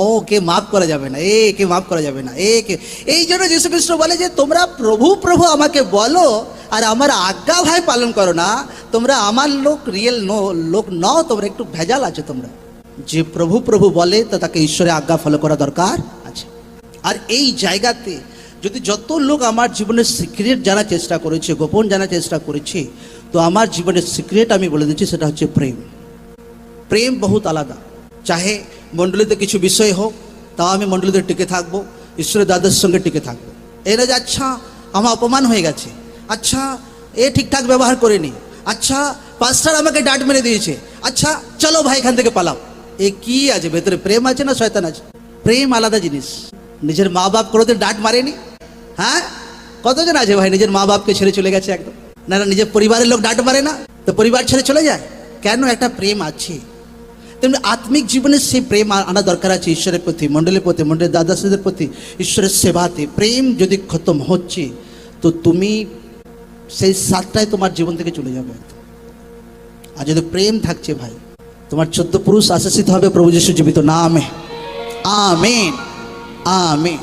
ও কে মাফ করা যাবে না, কে মাফ করা যাবে না, কে। এই জন্য যীশু খ্রিস্ট বলে যে তোমরা প্রভু প্রভু আমাকে বলো আর আমার আজ্ঞা ভাই পালন করো না, তোমরা আমার লোক রিয়েল লোক নও, তোমরা একটু ভেজাল আছে। তোমরা যে প্রভু প্রভু বলে তো তাকে ঈশ্বরের আজ্ঞা ফলো করা দরকার আছে। আর এই জায়গাতে যদি যত লোক আমার জীবনের সিক্রেট জানার চেষ্টা করেছে, গোপন জানার চেষ্টা করেছে, তো আমার জীবনের সিক্রেট আমি বলে দিচ্ছি, সেটা হচ্ছে প্রেম। প্রেম বহুত আলাদা। চাহে মণ্ডলীতে কিছু বিষয় হোক, তাও আমি মণ্ডলীতে টিকে থাকবো, ঈশ্বরের দাদার সঙ্গে টিকে থাকবো। এরা যে আচ্ছা আমার অপমান হয়ে গেছে, আচ্ছা এ ঠিকঠাক ব্যবহার করেনি, আচ্ছা পাস্টার আমাকে ডাঁট মেরে দিয়েছে, আচ্ছা চলো ভাই এখান থেকে পালাও। এ কি আছে ভেতরে? প্রেম আছে না শয়তান আছে? প্রেম আলাদা জিনিস। নিজের মা বাপ কোনোদিন ডাঁট মারেনি? হ্যাঁ, কতজন আছে ভাই নিজের মা বাপকে ছেড়ে চলে গেছে একদম? না না, নিজের পরিবারের লোক ডাঁট মারে না, তো পরিবার ছেড়ে চলে যায় কেন? একটা প্রেম আছে। তেমনি আত্মিক জীবনে সেই প্রেম আনা দরকার আছে ঈশ্বরের প্রতি, মণ্ডলীর প্রতি, মণ্ডলীর দাদাদের প্রতি, ঈশ্বরের সেবাতে। প্রেম যদি খতম হচ্ছে তো তুমি সেই সাতটায় তোমার জীবন থেকে চলে যাবে। আর যদি প্রেম থাকছে ভাই, তোমার 14 পুরুষ আশাসিত হবে প্রভু যীশু জীবিত নামে। Amen, amen.